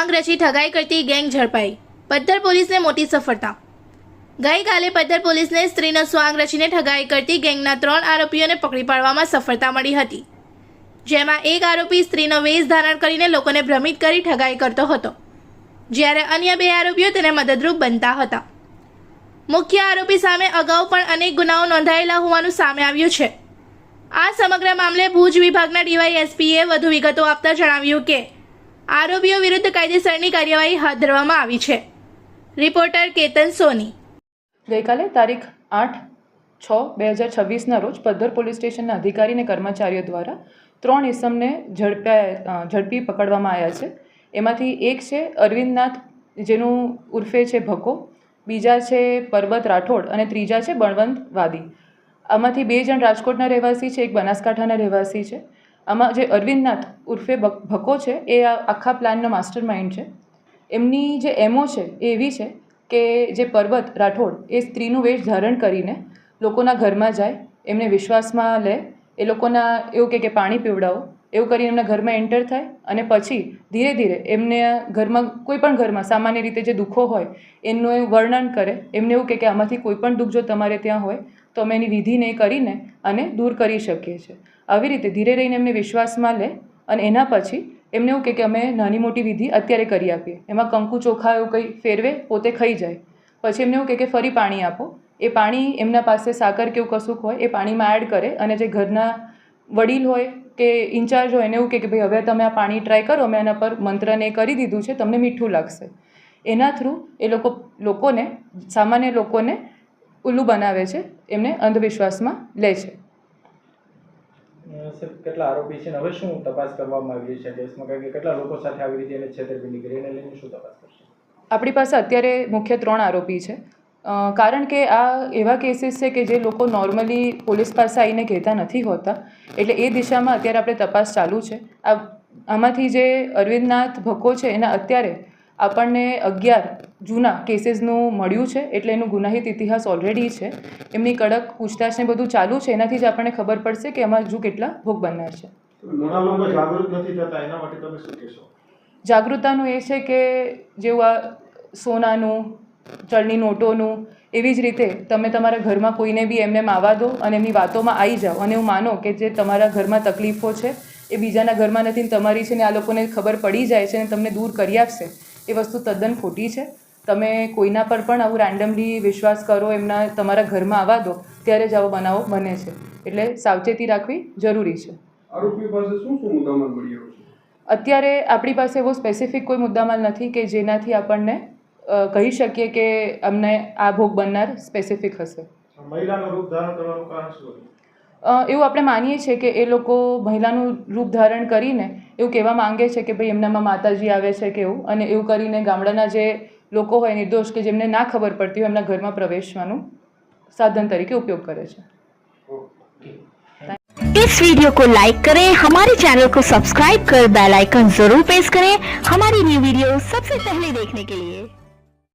Song રચી ઠગાઈ કરતી gang ઝડપાઈ। પદ્ધર પોલીસને મોટી સફળતા। ગઈકાલે પદ્ધર પોલીસને સ્ત્રીનો સ્વાંગ રચીને ઠગાઈ કરતી ગેંગના 3 આરોપીઓને પકડી પાડવામાં સફળતા મળી હતી, જેમાં એક આરોપી સ્ત્રીનો વેશ ધારણ કરીને લોકોને ભ્રમિત કરી ઠગાઈ કરતો હતો, જ્યારે અન્ય 2 આરોપીઓ તેને મદદરૂપ બનતા હતા। મુખ્ય આરોપી સામે અગાઉ પણ અનેક ગુનાઓ નોંધાયેલા હોવાનું સામે આવ્યું છે। આ સમગ્ર મામલે ભુજ વિભાગના ડીવાયએસપીએ વધુ વિગતો આપતા જણાવ્યું કે આરોપીઓ વિરુદ્ધ કાયદેસરની કાર્યવાહી હાથ ધરવામાં આવી છે। રિપોર્ટર કેતન સોની। ગઈકાલે તારીખ 8/6/2026ના રોજ પદ્ધર પોલીસ સ્ટેશનના અધિકારી અને કર્મચારીઓ દ્વારા 3 ઇસમને ઝડપી પકડવામાં આવ્યા છે। એમાંથી એક છે અરવિંદ નાથ, જેનું ઉર્ફે છે ભકો, બીજા છે પરબત રાઠોડ અને ત્રીજા છે બળવંત વાદી। આમાંથી 2 જણ રાજકોટના રહેવાસી છે, એક બનાસકાંઠાના રહેવાસી છે। આમાં જે અરવિંદ નાથ ઉર્ફે ભકો છે એ આખા પ્લાનનો માસ્ટર માઇન્ડ છે। એમની જે એમઓ છે એ એવી છે કે જે પરબત રાઠોડ એ સ્ત્રીનું વેશ ધારણ કરીને લોકોના ઘરમાં જાય, એમને વિશ્વાસમાં લે, એ લોકોના એવું કે પાણી પીવડાવો, એવું કરીને એમના ઘરમાં એન્ટર થાય અને પછી ધીરે ધીરે એમને ઘરમાં કોઈ પણ ઘરમાં સામાન્ય રીતે જે દુઃખો હોય એનું વર્ણન કરે, એમને એવું કે આમાંથી કોઈ પણ દુઃખ જો તમારે ત્યાં હોય તો અમે એની વિધિને કરીને અને દૂર કરી શકીએ છીએ। આવી રીતે ધીરે રહીને એમને વિશ્વાસમાં લે અને એના પછી એમને એવું કે અમે નાની મોટી વિધિ અત્યારે કરી આપીએ, એમાં કંકુ ચોખા એવું કંઈ ફેરવે, પોતે ખાઈ જાય, પછી એમને એવું કે ફરી પાણી આપો, એ પાણી એમના પાસે સાકર કે એવું કશુંક હોય એ પાણીમાં એડ કરે અને જે ઘરના વડીલ હોય કે ઇન્ચાર્જ હોય એને એવું કે ભાઈ હવે તમે આ પાણી ટ્રાય કરો, અમે આના પર મંત્રને કરી દીધું છે, તમને મીઠું લાગશે। એના થ્રુ એ લોકોને સામાન્ય લોકોને ઉલ્લુ બનાવે છે, એમને અંધવિશ્વાસમાં લે છે। કેટલા આરોપી છે હવે શું તપાસ કરવામાં આવી છે કેસમાં, કારણ કે કેટલા લોકો સાથે આવી રીતે એને છેતરપિંડી કરી, એને લઈને શું તપાસ કરશે? આપણી પાસે અત્યારે મુખ્ય 3 આરોપી છે, કારણ કે આ એવા કેસીસ છે કે જે લોકો નોર્મલી પોલીસ પાસે આવીને કહેતા નથી હોતા, એટલે એ દિશામાં અત્યારે આપણે તપાસ ચાલુ છે। આમાંથી જે અરવિંદનાથ ભકો છે એના અત્યારે આપણને 11 જૂના કેસીસનું મળ્યું છે, એટલે એનું ગુનાહિત ઇતિહાસ ઓલરેડી છે, એમની કડક પૂછતાછને બધું ચાલુ છે, એનાથી જ આપણને ખબર પડશે કે એમાં હજુ કેટલા ભોગ બનનાર છે। જાગૃતતાનું એ છે કે જેવું આ સોનાનું, ચલણી નોટોનું, એવી જ રીતે તમે તમારા ઘરમાં કોઈને બી એમને આવવા દો અને એમની વાતોમાં આવી જાઓ અને એવું માનો કે જે તમારા ઘરમાં તકલીફો છે એ બીજાના ઘરમાં નથી, તમારી છે ને આ લોકોને ખબર પડી જાય છે અને તમને દૂર કરી આપશે, એ વસ્તુ તદ્દન ખોટી છે। તમે કોઈના પર પણ આવું રેન્ડમલી વિશ્વાસ કરો, એમના તમારા ઘરમાં આવવા દો, ત્યારે જ આવો બનાવો બને છે, એટલે સાવચેતી રાખવી જરૂરી છે। આરોપી પાસે શું મુદ્દામાલ મળી આવ્યો છે? અત્યારે આપણી પાસે એવો સ્પેસિફિક કોઈ મુદ્દામાલ નથી કે જેનાથી આપણને કહી શકીએ કે અમને આ ભોગ બનનાર સ્પેસિફિક હશે। મહિલાનું રૂપ ધારણ કરવાનું કારણ શું હતું? એવું આપણે માનીએ છીએ કે એ લોકો મહિલાનું રૂપ ધારણ કરીને એવું કહેવા માંગે છે કે ભાઈ એમનામાં માતાજી આવે છે કે એવું, અને એવું કરીને ગામડાના જે લોકો હોય નિર્દોષ કે જેમને ના ખબર પડતી હોય એમના ઘરમાં પ્રવેશવાનું साधन तरीके उपयोग करे छे। इस वीडियो को लाइक करें, हमारे चैनल को सब्सक्राइब कर बेल आइकन जरूर प्रेस करें हमारी न्यू वीडियो सबसे पहले देखने के लिए।